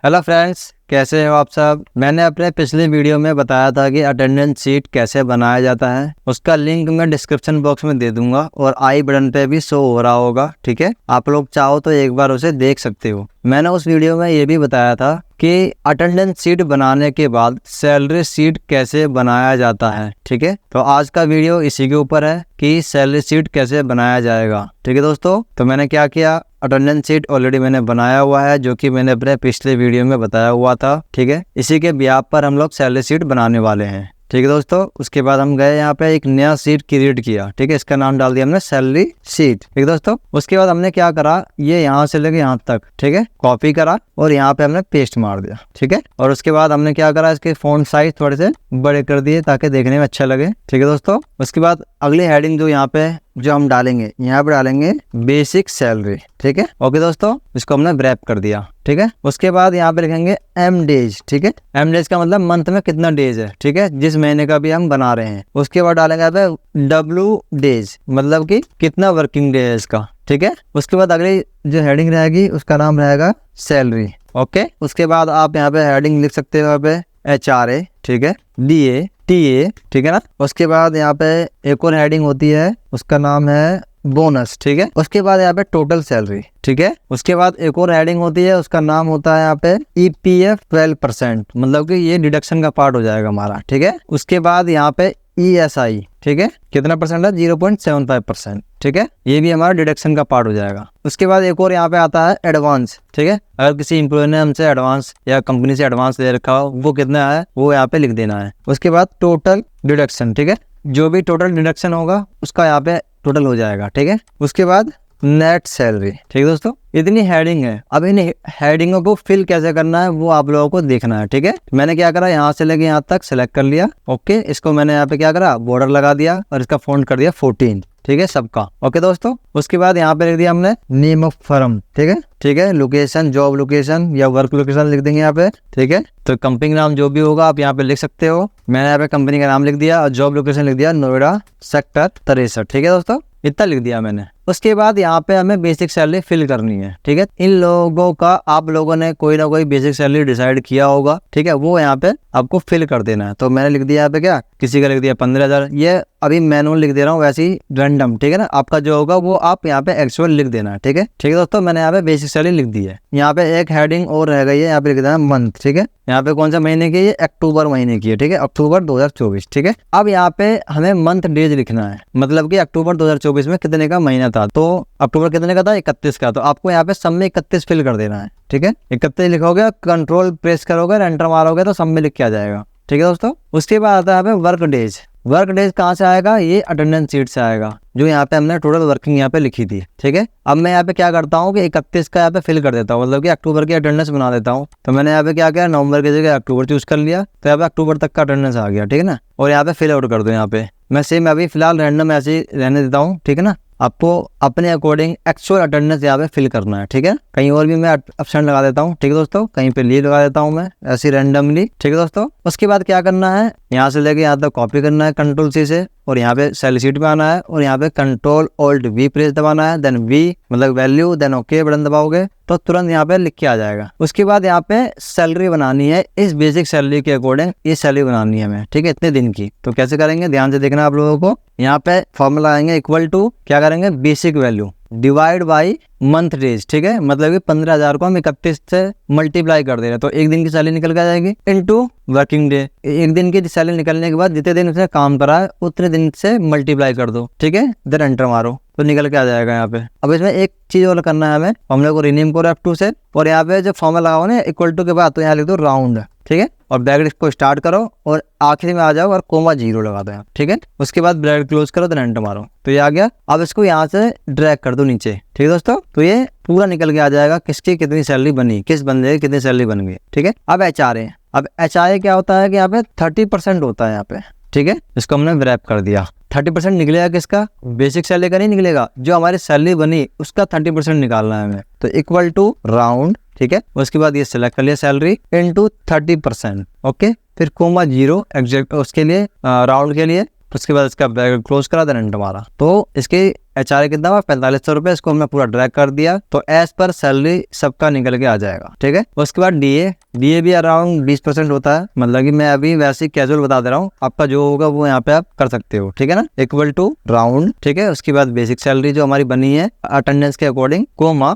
Hello friends, कैसे हो आप सब। मैंने अपने पिछले वीडियो में बताया था कि अटेंडेंस शीट कैसे बनाया जाता है। उसका लिंक मैं डिस्क्रिप्शन बॉक्स में दे दूंगा और आई बटन पे भी शो हो रहा होगा। ठीक है, आप लोग चाहो तो एक बार उसे देख सकते हो। मैंने उस वीडियो में ये भी बताया था कि अटेंडेंस शीट बनाने के बाद सैलरी शीट कैसे बनाया जाता है। ठीक है, तो आज का वीडियो इसी के ऊपर है कि सैलरी शीट कैसे बनाया जाएगा। ठीक है दोस्तों, तो मैंने क्या किया, अटेंडेंस शीट ऑलरेडी मैंने बनाया हुआ है, जो कि मैंने अपने पिछले वीडियो में बताया हुआ था। ठीक है, इसी के ब्याह पर हम लोग सैलरी शीट बनाने वाले हैं। ठीक है दोस्तों, उसके बाद हम गए यहाँ पे एक नया शीट क्रिएट किया। ठीक है, इसका नाम डाल दिया हमने सैलरी शीट। ठीक है दोस्तों, उसके बाद हमने क्या करा, ये यहाँ से लेके यहाँ तक, ठीक है, कॉपी करा और यहाँ पे हमने पेस्ट मार दिया। ठीक है, और उसके बाद हमने क्या करा, इसके फॉन्ट साइज थोड़े से बड़े कर दिए ताकि देखने में अच्छा लगे। ठीक है दोस्तों, उसके बाद अगली हेडिंग जो यहाँ पे जो हम डालेंगे, यहाँ पे डालेंगे बेसिक सैलरी। ठीक है, ओके दोस्तों, इसको हमने रैप कर दिया। ठीक है, उसके बाद यहाँ पे लिखेंगे एम डेज। ठीक है, एम डेज का मतलब मंथ में कितना डेज है। ठीक है, जिस महीने का भी हम बना रहे हैं। उसके बाद डालेंगे यहाँ पे डब्ल्यू डेज, मतलब कि कितना वर्किंग डे है इसका। ठीक है, उसके बाद अगली जो हेडिंग रहेगी उसका नाम रहेगा सैलरी। ओके, उसके बाद आप यहाँ पे हेडिंग लिख सकते हो, यहाँ पे HRA। ठीक है, DA TA। ठीक है ना, उसके बाद यहाँ पे एक और हेडिंग होती है, उसका नाम है बोनस। ठीक है, उसके बाद यहाँ पे टोटल सैलरी। ठीक है, उसके बाद एक और हेडिंग होती है, उसका नाम होता है यहाँ पे EPF 12%, मतलब कि ये डिडक्शन का पार्ट हो जाएगा हमारा। ठीक है, उसके बाद यहाँ पे ESI। ठीक है, कितना परसेंट है, 0.75%। ठीक है, ये भी हमारा डिडक्शन का पार्ट हो जाएगा। उसके बाद एक और यहाँ पे आता है एडवांस। ठीक है, अगर किसी एम्प्लॉय ने हमसे एडवांस या कंपनी से एडवांस ले रखा हो, वो कितना है वो यहाँ पे लिख देना है। उसके बाद टोटल डिडक्शन। ठीक है, जो भी टोटल डिडक्शन होगा उसका यहाँ पे टोटल हो जाएगा। ठीक है, उसके बाद नेट सैलरी। ठीक है दोस्तों, इतनी हेडिंग है। अब इन हेडिंगों को फिल कैसे करना है वो आप लोगों को देखना है। ठीक है, मैंने क्या करा, यहाँ से लेके यहाँ तक सिलेक्ट कर लिया। ओके, इसको मैंने यहाँ पे क्या करा, बॉर्डर लगा दिया और इसका फॉन्ट कर दिया 14। ठीक है, सबका। ओके दोस्तों, उसके बाद यहाँ पे लिख दिया हमने नेम ऑफ फर्म। ठीक है, ठीक है, लोकेशन, जॉब लोकेशन या वर्क लोकेशन लिख देंगे यहाँ पे। ठीक है, तो कंपनी नाम जो भी होगा आप यहाँ पे लिख सकते हो। मैंने यहाँ पे कंपनी का नाम लिख दिया और जॉब लोकेशन लिख दिया नोएडा सेक्टर 63। ठीक है दोस्तों, इतना लिख दिया मैंने। उसके बाद यहाँ पे हमें बेसिक सैलरी फिल करनी है। ठीक है, इन लोगों का आप लोगों ने कोई ना कोई बेसिक सैलरी डिसाइड किया होगा। ठीक है, वो यहाँ पे आपको फिल कर देना है। तो मैंने लिख दिया यहाँ पे क्या, किसी का लिख दिया 15,000। ये अभी मैनुअल लिख दे रहा हूँ, वैसे ही रैंडम। ठीक है ना, आपका जो होगा वो आप यहाँ पे एक्चुअल लिख देना है। ठीक है, ठीक है दोस्तों, मैंने यहाँ पे बेसिक सैलरी लिख दी है। यहाँ पे एक हेडिंग और रह गई है, यहाँ पे लिख देना मंथ। ठीक है, यहाँ पे कौन सा महीने की है, अक्टूबर महीने की है। ठीक है, अक्टूबर 2024। ठीक है, अब यहाँ पे हमें मंथ डेज लिखना है, मतलब कि अक्टूबर 2024 में कितने का महीना था। तो अक्टूबर कितने का था, 31 का। तो आपको यहाँ पे सब में 31 फिल कर देना है। ठीक है, 31 लिखोगे, कंट्रोल प्रेस करोगे, एंटर मारोगे तो सब में लिख के आ जाएगा। ठीक है दोस्तों, उसके बाद आता है यहाँ पे वर्क डेज। वर्क डेज कहाँ से आएगा, ये अटेंडेंस शीट से आएगा, जो यहाँ पे हमने टोटल वर्किंग यहाँ पे लिखी थी। ठीक है, अब मैं यहाँ पे क्या करता हूँ कि 31 का यहाँ पे फिल कर देता हूँ, मतलब कि अक्टूबर की अटेंडेंस बना देता हूँ। तो मैंने यहाँ पे क्या किया, नवंबर की जगह अक्टूबर चूज कर लिया, तो यहाँ पे अक्टूबर तक का अटेंडेंस आ गया। ठीक है ना, और यहाँ पे फिल आउट कर दो। यहाँ पे मैं सेम अभी फिलहाल रैंडम ऐसे ही रहने देता हूँ। ठीक है ना, आपको अपने अकॉर्डिंग एक्चुअल अटेंडेंस यहाँ पे फिल करना है। ठीक है, कहीं और भी मैं ऑप्शन लगा देता हूँ। ठीक है दोस्तों, कहीं पे लीव लगा देता हूँ मैं ऐसे रैंडमली। ठीक है दोस्तों, उसके बाद क्या करना है, यहाँ से लेके यहाँ तक कॉपी करना है Ctrl+C से, और यहाँ पे सैलरी शीट पे आना है और यहाँ पे Ctrl+Alt+V प्रेस दबाना है, देन V मतलब वैल्यू, देन ओके बटन दबाओगे तो तुरंत यहाँ पे लिख के आ जाएगा। उसके बाद यहाँ पे सैलरी बनानी है, इस बेसिक सैलरी के अकॉर्डिंग ये सैलरी बनानी है हमें। ठीक है, इतने दिन की। तो कैसे करेंगे, ध्यान से देखना आप लोगों को। यहाँ पे फॉर्मूला आएंगे, इक्वल टू क्या करेंगे, basic value divide by month days. ठीक है, मतलब कि 15,000 को हम 31 से मल्टीप्लाई कर दे रहे हैं, तो एक दिन की सैलरी निकल के आ जाएगी, इनटू वर्किंग डे। एक दिन की सैलरी निकलने के बाद जितने दिन उसने काम करा है उतने दिन से मल्टीप्लाई कर दो। ठीक है, देन एंटर मारो तो निकल के आ जाएगा यहाँ पे। अब इसमें एक चीज और करना है हमें, फॉर्मूला को रीनेम करो F2 से, और यहाँ पे जब फॉर्मूला लगाओ ना इक्वल टू के बाद, तो यहाँ लिख दो राउंड। ठीक है, और ब्रैकेट को स्टार्ट करो और आखिरी में आ जाओ और कोमा 0 लगा दो। ठीक है, उसके बाद ब्रैकेट क्लोज करो, देन एंटर मारो तो ये आ गया। अब इसको यहाँ से ड्रैग कर दो नीचे। ठीक है दोस्तों, तो ये पूरा निकल के आ जाएगा किसकी कितनी सैलरी बनी, किस बंदे की कितनी सैलरी बन गई। ठीक है, अब HRA। अब HRA क्या होता है कि यहाँ पे 30% होता है यहाँ पे। ठीक है, इसको हमने रैप कर दिया। 30% निकलेगा किसका, बेसिक सैलरी का नहीं निकलेगा, जो हमारी सैलरी बनी उसका 30% निकालना है हमें। तो इक्वल टू राउंड। ठीक है, उसके बाद ये सिलेक्ट कर लिया सैलरी इनटू 30%। ओके, फिर कोमा 0 एग्जैक्ट उसके लिए राउंड के लिए, उसके बाद इसका ब्रैकेट क्लोज करा, देन एंटर मारा तो इसके HR कितना हुआ 4500 रुपए, इसको हमने पूरा ड्रैग कर दिया तो एज पर सैलरी सबका निकल के आ जाएगा। ठीक है, उसके बाद DA भी अराउंड 20% होता है, मतलब कि मैं अभी वैसे कैजुअल बता दे रहा हूँ, आपका जो होगा वो यहाँ पे आप कर सकते हो। ठीक है ना, इक्वल टू राउंड। ठीक है, उसके बाद बेसिक सैलरी जो हमारी बनी है अटेंडेंस के अकॉर्डिंग, कोमा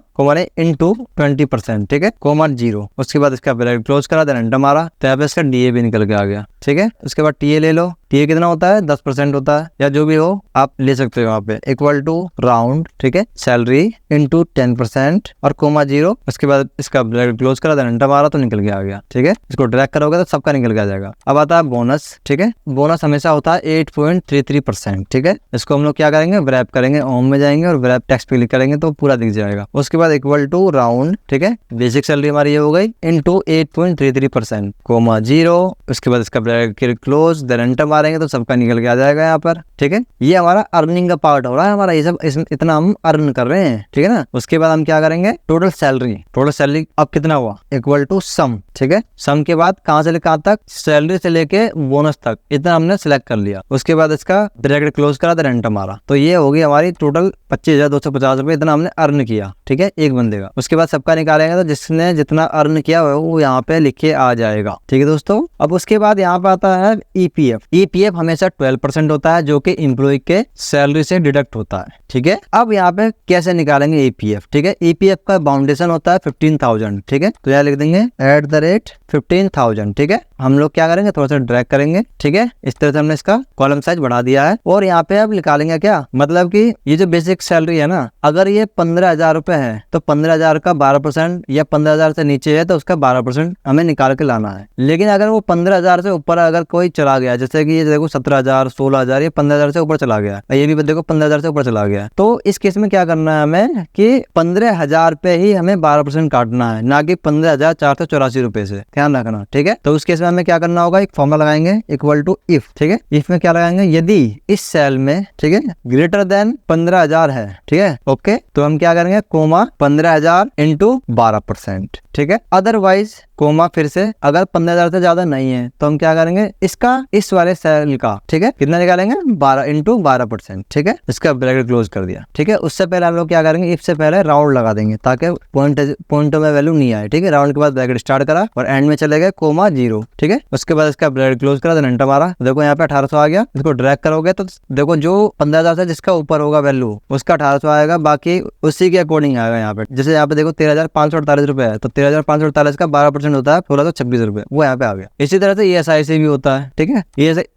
इनटू 20%। ठीक है, कोमा 0, उसके बाद इसका ब्रैकेट क्लोज करा, देन एंटर मारा तो यहाँ पे इसका DA भी निकल के आ गया। ठीक है, उसके बाद TA ले लो, TA कितना होता है 10% होता है, या जो भी हो आप ले सकते हो यहाँ पे, इक्वल टू राउंड। ठीक है, सैलरी इनटू 10% और कोमा 0, उसके बाद इसका ब्रैकेट क्लोज करा, देन एंटर मारा तो निकल के आ गया। ठीक है, इसको ड्रैग करोगे तो सबका निकल के आ जाएगा। अब आता है बोनस। ठीक है, बोनस हमेशा होता है 8.33%। ठीक है, इसको हम लोग क्या करेंगे, व्रैप करेंगे, ओम में जाएंगे और व्रैप टेक्स्ट पे क्लिक करेंगे तो पूरा दिख जाएगा। उसके बाद इक्वल टू राउंड। ठीक है, बेसिक सैलरी हमारी ये हो गई इनटू 8.33%, कोमा 0, उसके बाद इसका ब्रैकेट क्लोज, देन एंटर मारेंगे तो सबका निकल के आ जाएगा यहाँ पर। ठीक है, ये हमारा अर्निंग का पार्ट हो रहा है हमारा, ये सब इसमें इतना हम अर्न कर रहे हैं। ठीक है ना, उसके बाद हम क्या करेंगे, टोटल सैलरी अब कितना हुआ, इक्वल टू सम। ठीक है, सम के बाद कहाँ से कहाँ तक, सैलरी से लेके बोनस तक, इतना हमने सिलेक्ट कर लिया। उसके बाद इसका ब्रैकेट क्लोज करा, देन एंटर मारा तो ये होगी हमारी टोटल 25,250 रुपए, इतना हमने अर्न किया। ठीक है, एक बंदे का। उसके बाद सबका निकालेंगे तो जिसने जितना अर्न किया वो यहाँ पे लिखे आ जाएगा। ठीक है दोस्तों, अब उसके बाद यहाँ पे आता है EPF हमेशा 12% होता है, जो कि एम्प्लॉय के सैलरी से डिडक्ट होता है। ठीक है, अब यहाँ पे कैसे निकालेंगे EPF। ठीक है, EPF का बाउंडेशन होता है 15,000। ठीक है, तो यहाँ लिख देंगे @15,000। ठीक है, हम लोग क्या करेंगे, थोड़ा सा ड्रैग करेंगे। ठीक है, इस तरह से हमने इसका कॉलम साइज बढ़ा दिया है और यहाँ पे अब निकालेंगे क्या, मतलब कि ये जो बेसिक सैलरी है ना, अगर ये 15,000 रुपए है तो 15,000 का 12% या 15,000 से नीचे है तो उसका 12% हमें निकाल के लाना है। लेकिन अगर वो 15,000 से ऊपर अगर कोई चला गया, जैसे कि ये देखो 17,000, 16,000, ये 15,000 से ऊपर चला गया, ये भी देखो 15,000 से ऊपर चला गया, तो इस केस में क्या करना है हमें कि 15,000 पे ही हमें 12% काटना है, ना कि 15,484 रुपए से, ध्यान रखना। ठीक है, तो उस केस में हमें क्या करना होगा, एक फॉर्मूला लगाएंगे इक्वल टू इफ। ठीक है, इफ में क्या लगाएंगे, यदि इस सेल में, ठीक है, ग्रेटर देन 15,000 है। ठीक है, ओके, तो हम क्या करेंगे, कोमा 15,000 इंटू 12%। ठीक है, अदरवाइज कोमा फिर से अगर 15,000 से ज्यादा नहीं है तो हम क्या करेंगे, इसका इस वाले सेल का, ठीक है, कितना निकालेंगे, 12 इंटू 12%। ठीक है, इसका ब्रैकेट क्लोज कर दिया। ठीक है, उससे पहले हम लोग क्या करेंगे, इफ से पहले राउंड लगा देंगे ताकि पॉइंट में वैल्यू नहीं आए। ठीक है, राउंड के बाद ब्रैकेट स्टार्ट करा और एंड में चले गए कोमा 0। ठीक है, उसके बाद इसका ब्रैकेट क्लोज करा, देन एंटर मारा, देखो यहाँ पे 1800 आ गया। इसको ड्रैग करोगे तो देखो जो 15,000 से जिसका ऊपर होगा वैल्यू उसका 1800 आएगा, बाकी उसी के अकॉर्डिंग आएगा। यहाँ पे जैसे यहाँ पे देखो 13,548 रुपए है तो 13,548 का 12% होता है 1626 रुपए, वो यहाँ पे आ गया। इसी तरह से ESI से भी होता है। ठीक है,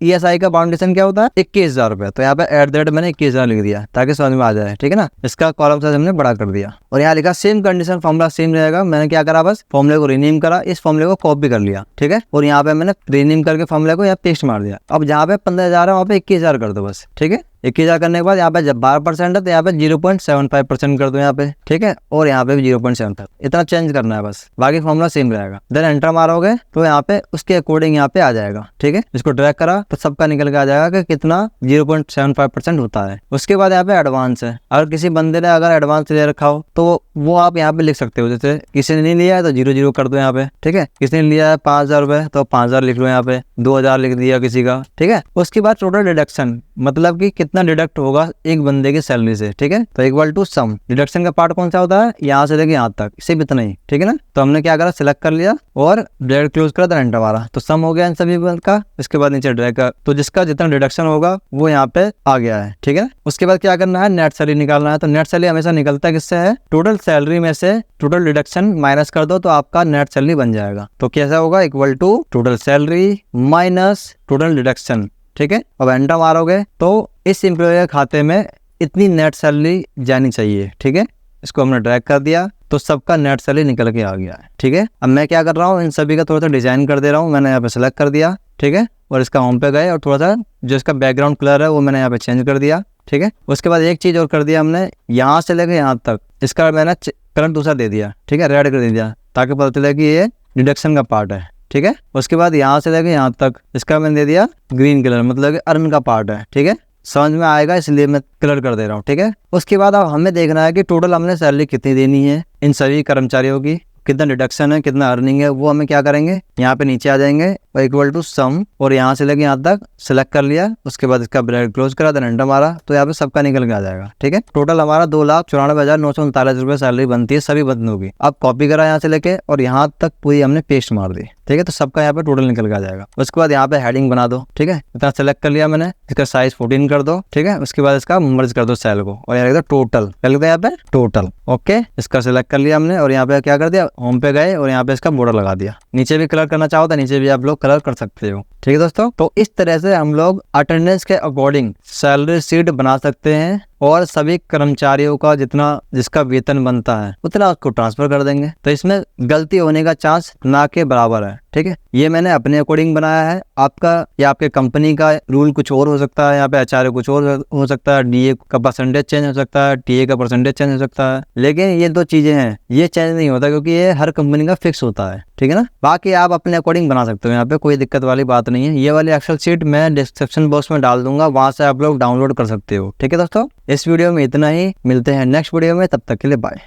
ESI का बाउंडेशन क्या होता है, 21,000 रुपए, तो यहाँ पे @ मैंने 21,000 लिख दिया ताकि समझ में आ जाए। ठीक है ना, इसका कॉलम साइज हमने बड़ा कर दिया और यहाँ लिखा सेम कंडीशन, फॉर्मूला सेम रहेगा। मैंने क्या करा, बस फॉर्मूले को रीनेम करा, इस फॉर्मूले को कॉपी कर लिया। ठीक है, और यहाँ पे मैंने रीनेम करके फॉर्मूले को यहाँ पेस्ट मार दिया। अब जहाँ पे 15,000 है वहाँ पे 21,000 कर दो बस। ठीक है, 21,000 करने के बाद यहाँ पे जब 12% है तो यहाँ पे 0.75% कर दो यहाँ पे। ठीक है, और यहाँ पे भी 0.75, इतना चेंज करना है बस, बाकी फॉर्मूला सेम रहेगा। देन एंटर मारोगे तो यहाँ पे उसके अकॉर्डिंग यहाँ पे आ जाएगा। ठीक है, इसको ड्रैग करा तो सबका निकल के आ जाएगा कि कितना 0.75% होता है। उसके बाद यहाँ पे एडवांस है, अगर किसी बंदे ने अगर एडवांस ले रखा हो तो वो आप यहाँ पे लिख सकते हो। जैसे किसी ने नहीं लिया है तो 0 कर दो यहाँ पे। ठीक है, किसी ने लिया है 5,000 रुपए तो 5,000 लिख लो यहाँ पे, 2,000 लिख दिया किसी का। ठीक है, उसके बाद टोटल डिडक्शन, मतलब कि कितना डिडक्ट होगा एक बंदे की सैलरी से। ठीक है, तो इक्वल टू सम, डिडक्शन का पार्ट कौन सा होता है, यहाँ से लेके यहाँ तक, सिर्फ इतना ही। ठीक है ना, तो हमने क्या करा, सिलेक्ट कर लिया और ब्रैकेट क्लोज करा, देन एंटर मारा तो सम हो गया इन सभी का। इसके बाद नीचे ड्रैग कर, तो जिसका जितना डिडक्शन होगा वो यहाँ पे आ गया है। ठीक है, उसके बाद क्या करना है, नेट सैलरी निकालना है। तो नेट सैलरी हमेशा निकलता है किससे है, टोटल सैलरी में से टोटल डिडक्शन माइनस कर दो तो आपका नेट सैलरी बन जाएगा। तो कैसा होगा, equal to total salary minus total deduction. ठीक है, अब एंटर मारोगे तो इस एम्प्लॉय के खाते में इतनी नेट सैलरी जानी चाहिए। ठीक है, इसको हमने ड्रैग कर दिया तो सबका नेट सैलरी निकल के आ गया है। ठीक है, अब मैं क्या कर रहा हूँ, इन सभी का थोड़ा सा डिजाइन कर दे रहा हूँ। मैंने यहाँ पे सेलेक्ट कर दिया। ठीक है, और इसका होम पे गए और थोड़ा सा जो इसका बैकग्राउंड कलर है वो मैंने यहाँ पे चेंज कर दिया। ठीक है, उसके बाद एक चीज और कर दिया हमने, यहाँ से लेकर यहाँ तक इसका मैंने कलर दूसरा दे दिया। ठीक है, रेड कर दिया ताकि पता चले कि ये डिडक्शन का पार्ट है। ठीक है, उसके बाद यहाँ से लेकर यहाँ तक इसका मैंने दे दिया ग्रीन कलर, मतलब कि अर्न का पार्ट है। ठीक है, समझ में आएगा इसलिए मैं कलर कर दे रहा हूँ। ठीक है, उसके बाद अब हमें देखना है कि टोटल हमने सैलरी कितनी देनी है इन सभी कर्मचारियों की, कितना डिडक्शन है, कितना अर्निंग है, वो हमें क्या करेंगे, यहाँ पे नीचे आ जाएंगे और इक्वल टू सम, और यहाँ से लेके यहाँ तक सिलेक्ट कर लिया। उसके बाद इसका ब्रैकेट क्लोज करा, देन एंटर मारा, तो यहाँ पे सबका निकल के आ जाएगा। ठीक है, टोटल हमारा 2,94,939 रुपए सैलरी बनती है सभी बंदों की। अब कॉपी करा यहाँ से लेके और यहाँ तक पूरी हमने पेस्ट मार दी। ठीक है, तो सबका यहाँ पे टोटल निकल के आ जाएगा। उसके बाद यहाँ पे हेडिंग बना दो। ठीक है, इतना सेलेक्ट कर लिया मैंने, इसका साइज 14 कर दो। ठीक है, उसके बाद इसका मर्ज कर दो सेल को और यहाँ टोटल क्या लिखा है यहाँ पे टोटल। ओके, इसका सेलेक्ट कर लिया हमने और यहाँ पे क्या कर दिया, होम पे गए और यहाँ पे इसका बॉर्डर लगा दिया। नीचे भी कलर करना चाहो तो नीचे भी आप लोग कलर कर सकते हो। ठीक है दोस्तों, तो इस तरह से हम लोग अटेंडेंस के अकॉर्डिंग सैलरी शीट बना सकते हैं और सभी कर्मचारियों का जिसका वेतन बनता है उतना उसको ट्रांसफर कर देंगे। तो इसमें गलती होने का चांस ना के बराबर है। ठीक है, ये मैंने अपने अकॉर्डिंग बनाया है। आपका या आपके कंपनी का रूल कुछ और हो सकता है, यहाँ पे एचआरए कुछ और हो सकता है, डीए का परसेंटेज चेंज हो सकता है, टीए का परसेंटेज चेंज हो सकता है, लेकिन ये दो चीजें हैं ये चेंज नहीं होता क्योंकि ये हर कंपनी का फिक्स होता है। ठीक है ना, बाकी आप अपने अकॉर्डिंग बना सकते हो, यहाँ पे कोई दिक्कत वाली बात नहीं है। ये वाली एक्सेल शीट मैं डिस्क्रिप्शन बॉक्स में डाल दूंगा, वहां से आप लोग डाउनलोड कर सकते हो। ठीक है दोस्तों, इस वीडियो में इतना ही, मिलते हैं नेक्स्ट वीडियो में, तब तक के लिए बाय।